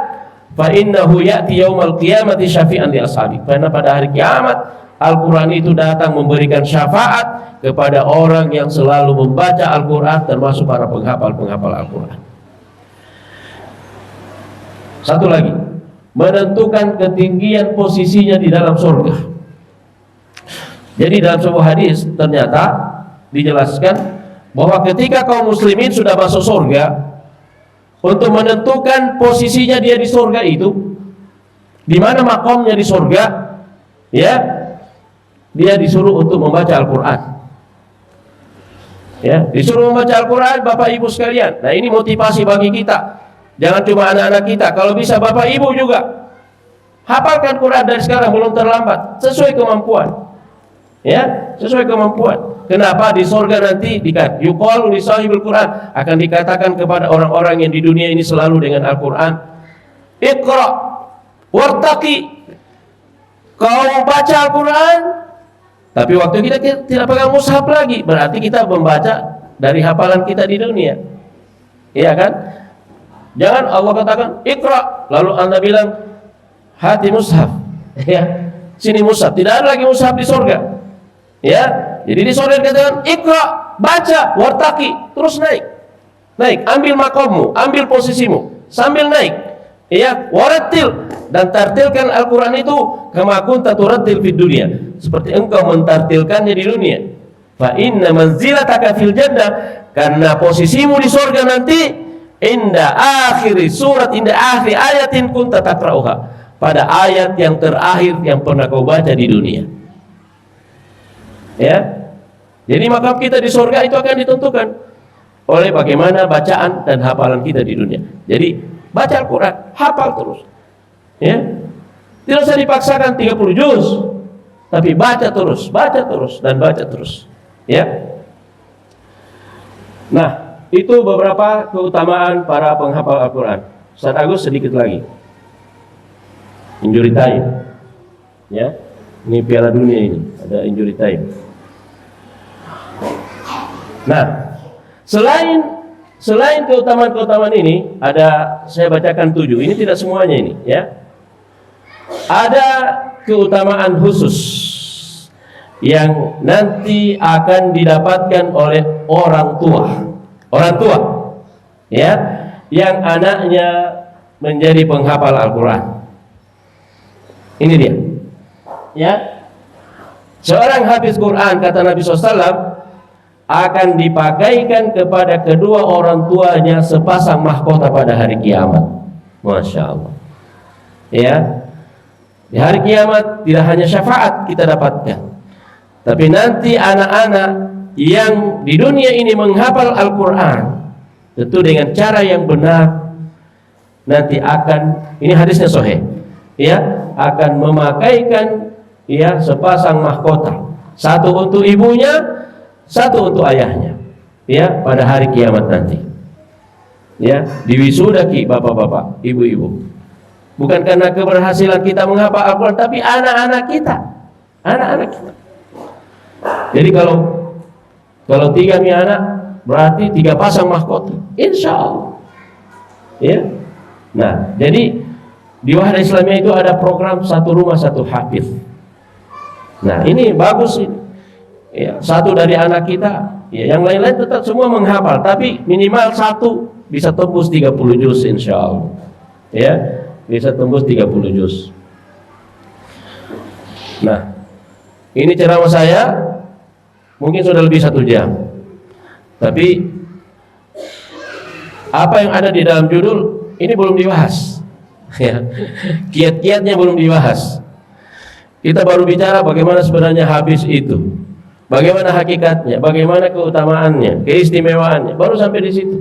A: fa innahu ya'ti yaumal qiyamati syafi'an li ashabi. Karena pada hari kiamat Al-Quran itu datang memberikan syafaat kepada orang yang selalu membaca Al-Quran, termasuk para penghafal Al-Quran. Satu lagi, menentukan ketinggian posisinya di dalam surga. Jadi dalam sebuah hadis ternyata dijelaskan bahwa ketika kaum muslimin sudah masuk surga, untuk menentukan posisinya dia di surga itu, di mana makomnya di surga, ya, dia disuruh untuk membaca Al-Quran. Ya, disuruh membaca Al-Quran, Bapak Ibu sekalian. Nah, ini motivasi bagi kita. Jangan cuma anak-anak kita, kalau bisa Bapak Ibu juga hafalkan Quran dari sekarang, belum terlambat, sesuai kemampuan. Ya, sesuai kemampuan. Kenapa? Di surga nanti yuqalu li sahibul Quran, akan dikatakan kepada orang-orang yang di dunia ini selalu dengan Al-Quran, Iqra wartaqi, kau baca Al-Quran, tapi waktu kita tidak pegang mushaf lagi, berarti kita membaca dari hafalan kita di dunia. Iya kan? Jangan Allah katakan Iqra, lalu Anda bilang hati mushaf. Ya, sini mushaf, tidak ada lagi mushaf di surga. Ya, jadi di surga dikatakan Iqra, baca, wartaqi, terus naik, ambil makommu, ambil posisimu, sambil naik. Ya, warattil, dan tartilkan Al-Quran itu kama kunta turattil fid dunya, seperti engkau mentartilkannya di dunia. Fa inna manzilataka fil jannah, karena posisimu di surga nanti inda akhir surat, inda akhir ayatin kunta taqra'uha, pada ayat yang terakhir yang pernah kau baca di dunia. Ya, jadi makam kita di surga itu akan ditentukan oleh bagaimana bacaan dan hafalan kita di dunia. Jadi baca Al-Quran, hafal terus. Ya, Tidak usah dipaksakan 30 juz, tapi baca terus dan baca terus. Ya. Nah, itu beberapa keutamaan para penghafal Al-Quran. Ustaz Agus sedikit lagi. Injury time. Ya. Ini Piala Dunia ini, ada injury time. Nah, selain keutamaan-keutamaan ini, ada saya bacakan 7. Ini tidak semuanya ini, ya. Ada keutamaan khusus yang nanti akan didapatkan oleh orang tua, ya, yang anaknya menjadi penghafal Al-Quran. Ini dia, ya. Seorang hafiz Quran, kata Nabi SAW, akan dipakaikan kepada kedua orang tuanya sepasang mahkota pada hari kiamat. Masya Allah, ya. Di hari kiamat tidak hanya syafaat kita dapatkan, tapi nanti anak-anak yang di dunia ini menghafal Al-Quran, tentu dengan cara yang benar, nanti akan, ini hadisnya sahih, ya, akan memakaikan, ya, sepasang mahkota, satu untuk ibunya, satu untuk ayahnya, ya, pada hari kiamat nanti, ya. Diwisudaki bapak-bapak, ibu-ibu, bukan karena keberhasilan kita menghafal Al-Quran, tapi anak-anak kita. Jadi kalau 3 anak, berarti 3 pasang mahkota, insya Allah, ya. Nah, jadi di Wahda Islamiyah itu ada program satu rumah satu hafiz. Nah, ini bagus ini, ya. Satu dari anak kita, ya, yang lain-lain tetap semua menghafal, tapi minimal satu bisa tembus 30 juz insya Allah, ya. Bisa tembus 30 juz. Nah, ini ceramah saya mungkin sudah lebih 1 jam, tapi apa yang ada di dalam judul ini belum dibahas, ya. Kiat-kiatnya belum dibahas. Kita baru bicara bagaimana sebenarnya habis itu, bagaimana hakikatnya, bagaimana keutamaannya, keistimewaannya, baru sampai di situ,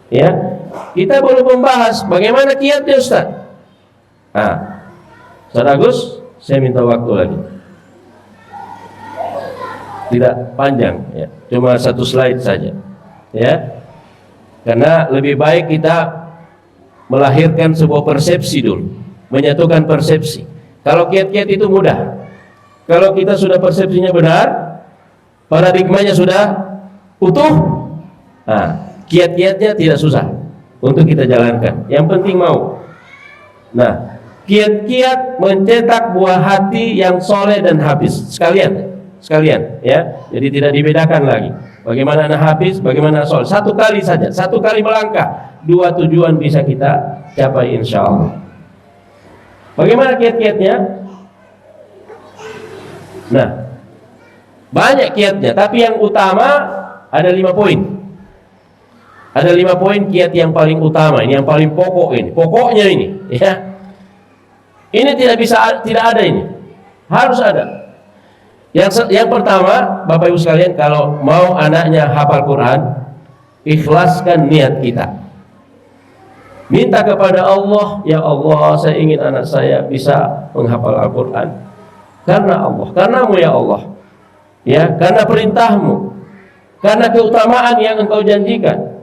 A: ya. Kita belum membahas bagaimana kiatnya, Ustaz. Nah, Ustaz Agus, saya minta waktu lagi. Tidak panjang, ya, cuma 1 slide saja, ya. Karena lebih baik kita melahirkan sebuah persepsi dulu, menyatukan persepsi. Kalau kiat-kiat itu mudah. Kalau kita sudah persepsinya benar, paradigmanya sudah utuh, nah, kiat-kiatnya tidak susah untuk kita jalankan. Yang penting mau. Nah, kiat-kiat mencetak buah hati yang soleh dan hafiz sekalian, ya. Jadi tidak dibedakan lagi bagaimana anak hafiz, bagaimana soleh. Satu kali saja, satu kali melangkah, 2 tujuan bisa kita capai insya Allah. Bagaimana kiat-kiatnya? Nah, banyak kiatnya, tapi yang utama ada 5 poin. Ada 5 poin kiat yang paling utama, ini yang paling pokok, ini pokoknya ini, ya. Ini tidak ada ini, harus ada. Yang pertama, Bapak Ibu sekalian, kalau mau anaknya hafal Quran, ikhlaskan niat kita. Minta kepada Allah, ya Allah, saya ingin anak saya bisa menghafal Al-Quran karena Allah, karenamu ya Allah, ya, karena perintahmu, karena keutamaan yang engkau janjikan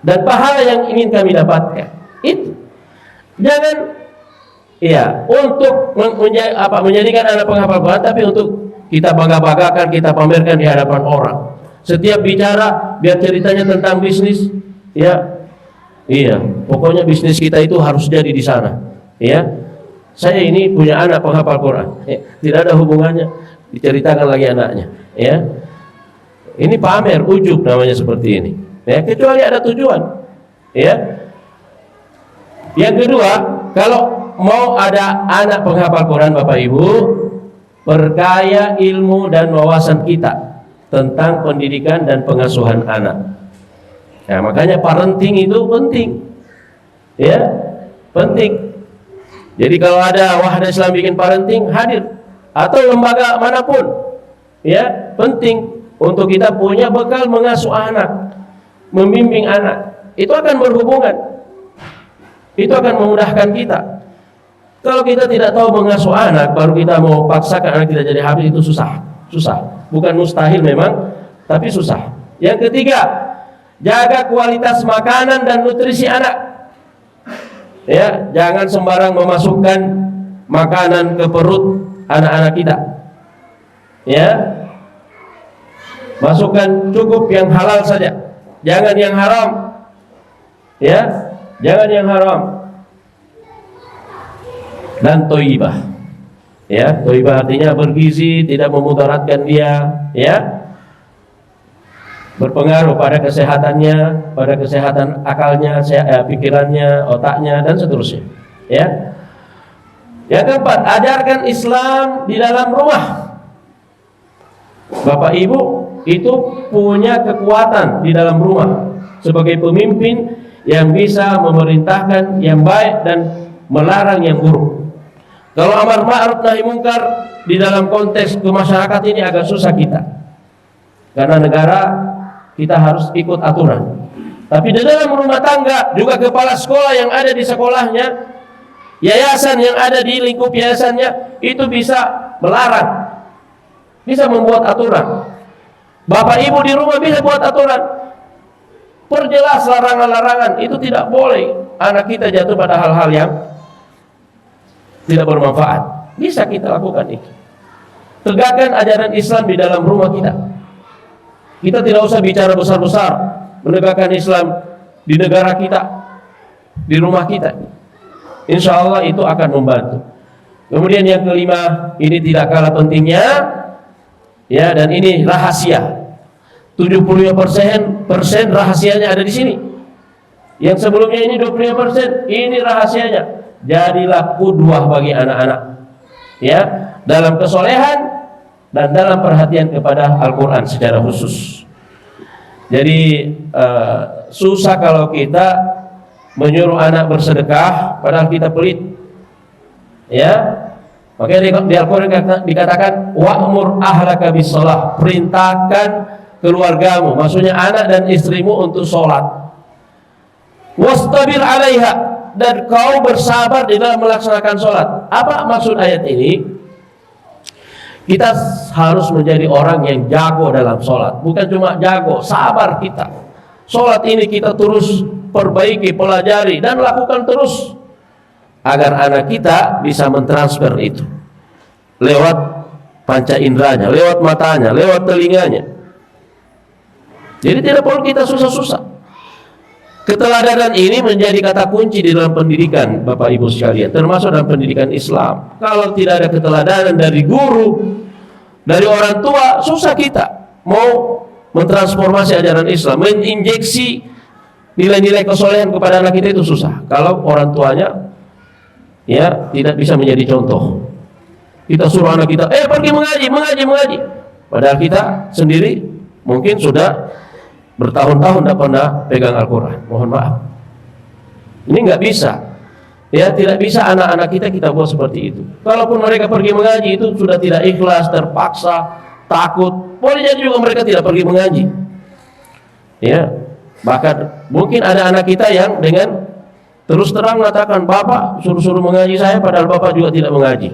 A: dan pahala yang ingin kami dapatkan. Itu jangan, ya, untuk menjadikan anak penghafal Quran, tapi untuk kita bangga-banggakan, kita pamerkan di hadapan orang. Setiap bicara biar ceritanya tentang bisnis, ya. Iya, pokoknya bisnis kita itu harus jadi di sana, ya. Saya ini punya anak penghafal Quran, ya. Tidak ada hubungannya diceritakan lagi anaknya, ya. Ini pamer, ujub namanya seperti ini, ya. Kecuali ada tujuan, ya. Yang kedua, kalau mau ada anak penghafal Quran, Bapak Ibu, perkaya ilmu dan wawasan kita tentang pendidikan dan pengasuhan anak. Nah, makanya parenting itu penting, ya, penting. Jadi kalau ada Wahda Islam bikin parenting, hadir, atau lembaga manapun, ya, penting untuk kita punya bekal mengasuh anak, membimbing anak. Itu akan berhubungan, itu akan memudahkan kita. Kalau kita tidak tahu mengasuh anak, baru kita mau paksakan anak kita jadi hafiz, itu susah. Bukan mustahil memang, tapi susah. Yang ketiga, jaga kualitas makanan dan nutrisi anak. Ya, jangan sembarang memasukkan makanan ke perut anak-anak kita. Ya, masukkan cukup yang halal saja, jangan yang haram. Ya, jangan yang haram. Dan thayyibah. Ya, thayyibah artinya bergizi, tidak memudaratkan dia, ya. Berpengaruh pada kesehatannya, pada kesehatan akalnya, pikirannya, otaknya, dan seterusnya. Ya. Yang keempat, ajarkan Islam di dalam rumah. Bapak Ibu itu punya kekuatan di dalam rumah sebagai pemimpin yang bisa memerintahkan yang baik dan melarang yang buruk. Kalau amar ma'ruf nahi mungkar di dalam konteks kemasyarakatan ini agak susah kita, karena negara kita harus ikut aturan. Tapi di dalam rumah tangga juga kepala sekolah yang ada di sekolahnya, yayasan yang ada di lingkup yayasannya itu bisa melarang, bisa membuat aturan. Bapak ibu di rumah bisa buat aturan, perjelas larangan-larangan. Itu tidak boleh anak kita jatuh pada hal-hal yang tidak bermanfaat. Bisa kita lakukan itu. Tegakkan ajaran Islam di dalam rumah kita. Kita tidak usah bicara besar-besar, menegakkan Islam di negara kita, di rumah kita. Insya Allah itu akan membantu. Kemudian yang kelima, ini tidak kalah pentingnya, ya, dan ini rahasia. 75% rahasianya ada di sini. Yang sebelumnya ini 25%, ini rahasianya. Jadilah qudwah bagi anak-anak, ya, dalam kesolehan dan dalam perhatian kepada Al-Quran secara khusus. Jadi susah kalau kita menyuruh anak bersedekah padahal kita pelit, ya. Makanya di Al-Quran dikatakan wa'mur ahlaka bis-shalah, perintahkan keluargamu, maksudnya anak dan istrimu untuk sholat. Wastabir 'alaiha, dan kau bersabar di dalam melaksanakan sholat. Apa maksud ayat ini? Kita harus menjadi orang yang jago dalam sholat. Bukan cuma jago, sabar kita. Sholat ini kita terus perbaiki, pelajari, dan lakukan terus agar anak kita bisa mentransfer itu lewat panca inderanya, lewat matanya, lewat telinganya. Jadi tidak perlu kita susah-susah. Keteladanan ini menjadi kata kunci di dalam pendidikan, Bapak Ibu sekalian, termasuk dalam pendidikan Islam. Kalau tidak ada keteladanan dari guru, dari orang tua, susah kita mau mentransformasi ajaran Islam, menginjeksi nilai-nilai kesolehan kepada anak kita, itu susah. Kalau orang tuanya, ya, tidak bisa menjadi contoh. Kita suruh anak kita, pergi mengaji. Padahal kita sendiri mungkin sudah bertahun-tahun tidak pernah pegang Al-Quran. Mohon maaf, ini nggak bisa, ya, tidak bisa anak-anak kita buat seperti itu. Kalaupun mereka pergi mengaji, itu sudah tidak ikhlas, terpaksa, takut. Boleh jadi juga mereka tidak pergi mengaji, ya. Bahkan mungkin ada anak kita yang dengan terus terang mengatakan, bapak suruh-suruh mengaji saya, padahal bapak juga tidak mengaji,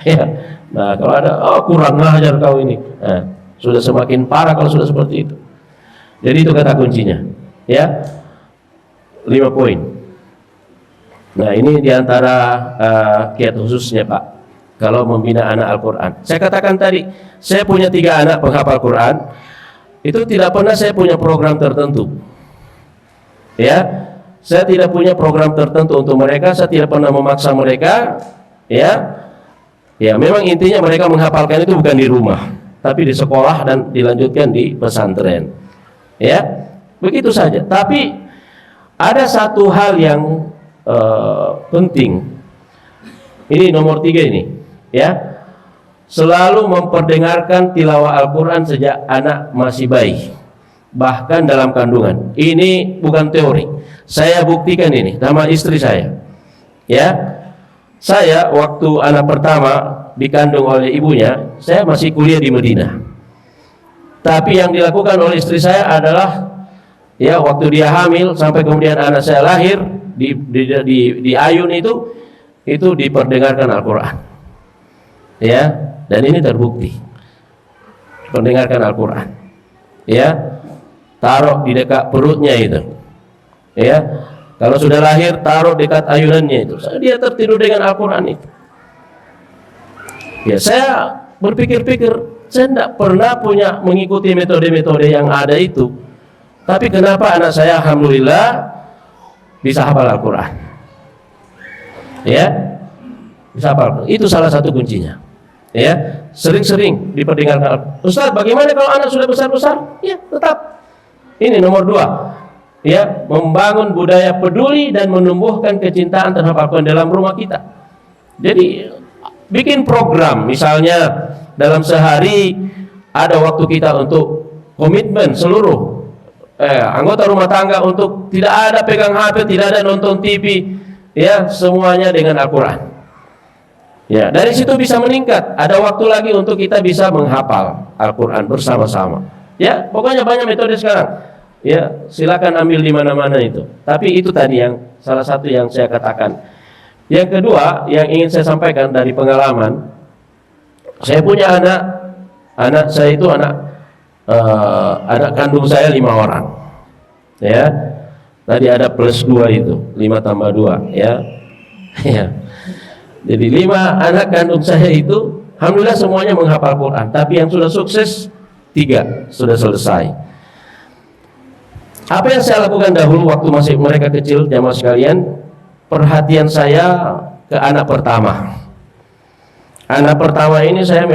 A: ya. Nah, kalau ada, kurang ngajar kau ini, nah, sudah semakin parah kalau sudah seperti itu. Jadi itu kata kuncinya, ya, 5 poin. Nah, ini diantara kiat khususnya, Pak, kalau membina anak Al-Quran. Saya katakan tadi, saya punya 3 anak penghafal Quran. Itu tidak pernah saya punya program tertentu, ya. Saya tidak punya program tertentu untuk mereka. Saya tidak pernah memaksa mereka, ya. Ya, memang intinya mereka menghafalkan itu bukan di rumah, tapi di sekolah dan dilanjutkan di pesantren. Ya, begitu saja. Tapi ada satu hal yang penting. Ini nomor 3 ini, ya. Selalu memperdengarkan tilawah Al-Quran sejak anak masih bayi, bahkan dalam kandungan. Ini bukan teori. Saya buktikan ini sama istri saya. Ya, saya waktu anak pertama dikandung oleh ibunya, saya masih kuliah di Madinah. Tapi yang dilakukan oleh istri saya adalah, ya, waktu dia hamil sampai kemudian anak saya lahir di Ayun itu, itu diperdengarkan Al-Quran, ya, dan ini terbukti. Perdengarkan Al-Quran, ya, taruh di dekat perutnya itu, ya, kalau sudah lahir taruh dekat ayunannya itu, dia tertidur dengan Al-Quran itu. Ya, saya berpikir-pikir, saya tidak pernah punya mengikuti metode-metode yang ada itu, tapi kenapa anak saya alhamdulillah bisa hafal Al-Quran, ya, bisa hafal. Itu salah satu kuncinya, ya. Sering-sering diperdengarkan. Ustaz, bagaimana kalau anak sudah besar-besar? Ya, tetap. Ini nomor 2, ya, membangun budaya peduli dan menumbuhkan kecintaan terhadap Al-Quran dalam rumah kita. Jadi bikin program, misalnya dalam sehari ada waktu kita untuk komitmen seluruh anggota rumah tangga untuk tidak ada pegang HP, tidak ada nonton TV, ya, semuanya dengan Al-Quran. Ya, dari situ bisa meningkat. Ada waktu lagi untuk kita bisa menghafal Al-Quran bersama-sama. Ya, pokoknya banyak metode sekarang. Ya, silakan ambil di mana-mana itu. Tapi itu tadi yang salah satu yang saya katakan. Yang kedua yang ingin saya sampaikan dari pengalaman, saya punya anak saya itu anak kandung saya 5 orang, ya. Tadi ada plus 2 itu, 5 tambah 2, ya. Ya. Jadi 5 anak kandung saya itu alhamdulillah semuanya menghafal Quran, tapi yang sudah sukses 3 sudah selesai. Apa yang saya lakukan dahulu waktu masih mereka kecil, jamaah sekalian, perhatian saya ke anak pertama. Anak pertama ini saya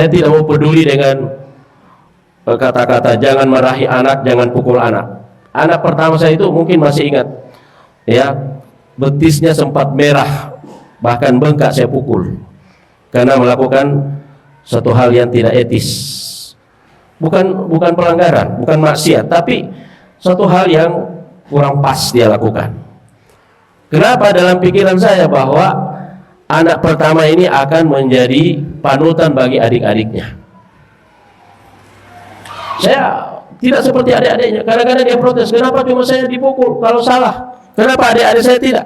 A: tidak mau peduli dengan kata-kata jangan marahi anak, jangan pukul anak. Anak pertama saya itu mungkin masih ingat, ya, betisnya sempat merah, bahkan bengkak saya pukul karena melakukan satu hal yang tidak etis. Bukan pelanggaran, bukan maksiat, tapi satu hal yang kurang pas dia lakukan. Kenapa? Dalam pikiran saya bahwa anak pertama ini akan menjadi panutan bagi adik-adiknya. Saya tidak seperti adik-adiknya. Kadang-kadang dia protes, kenapa cuma saya dipukul kalau salah? Kenapa adik-adik saya tidak?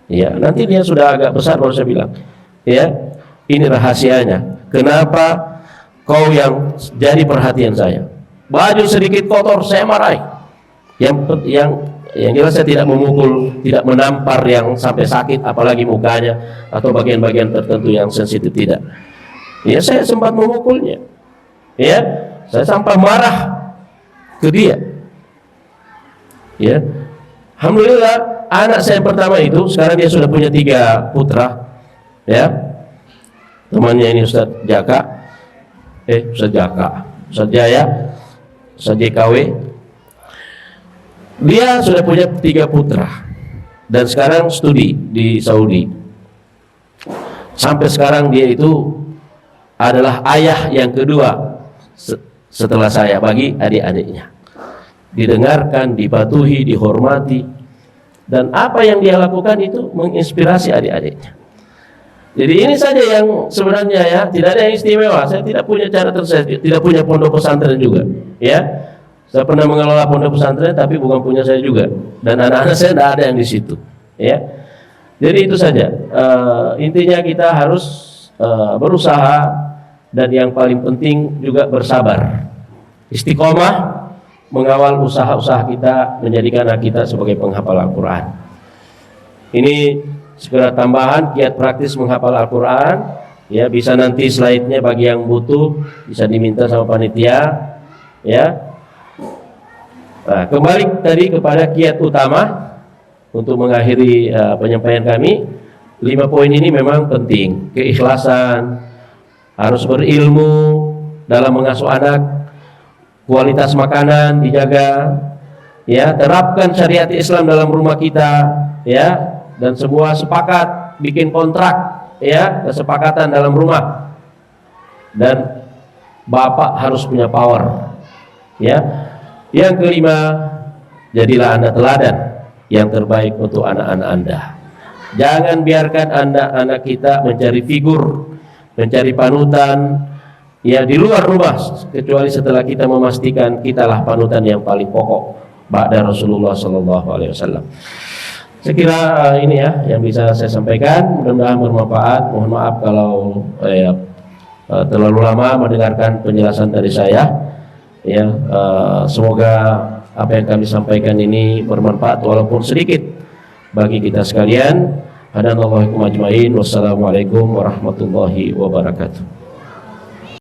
A: Ya, nanti dia sudah agak besar baru saya bilang, ya, ini rahasianya. Kenapa kau yang jadi perhatian saya? Baju sedikit kotor saya marahi. Yang jelas saya tidak memukul, tidak menampar yang sampai sakit, apalagi mukanya atau bagian-bagian tertentu yang sensitif, tidak. Ya, saya sempat memukulnya. Ya, saya sampai marah ke dia. Ya, alhamdulillah anak saya pertama itu sekarang dia sudah punya 3 putra. Ya, temannya ini Ustaz Jaka, Ustaz Jaya, Ustaz JKW. Dia sudah punya 3 putra dan sekarang studi di Saudi. Sampai sekarang dia itu adalah ayah yang kedua setelah saya bagi adik-adiknya. Didengarkan, dipatuhi, dihormati, dan apa yang dia lakukan itu menginspirasi adik-adiknya. Jadi ini saja yang sebenarnya, ya, tidak ada yang istimewa. Saya tidak punya cara tersendiri, tidak punya pondok pesantren juga, ya. Saya pernah mengelola pondok pesantren, tapi bukan punya saya juga, dan anak-anak saya tidak ada yang di situ, ya. Jadi itu saja. Intinya kita harus berusaha, dan yang paling penting juga bersabar, istiqomah mengawal usaha-usaha kita menjadikan anak kita sebagai penghafal Al-Quran. Ini segera tambahan kiat praktis menghafal Al-Quran, ya. Bisa nanti slide-nya bagi yang butuh bisa diminta sama panitia, ya. Nah, kembali tadi kepada kiat utama untuk mengakhiri penyampaian kami. 5 poin ini memang penting. Keikhlasan, harus berilmu dalam mengasuh anak, kualitas makanan dijaga, ya, terapkan syariat Islam dalam rumah kita, ya, dan semua sepakat bikin kontrak, ya, kesepakatan dalam rumah. Dan bapak harus punya power, ya. Yang kelima, jadilah Anda teladan yang terbaik untuk anak-anak Anda. Jangan biarkan anak-anak kita mencari figur, mencari panutan, ya, di luar rumah, kecuali setelah kita memastikan kitalah panutan yang paling pokok ba'da Rasulullah SAW. Saya kira ini ya yang bisa saya sampaikan, mudah-mudahan bermanfaat. Mohon maaf kalau terlalu lama mendengarkan penjelasan dari saya. Ya, semoga apa yang kami sampaikan ini bermanfaat walaupun sedikit bagi kita sekalian. Hadanallahu ajmain. Wassalamualaikum warahmatullahi wabarakatuh.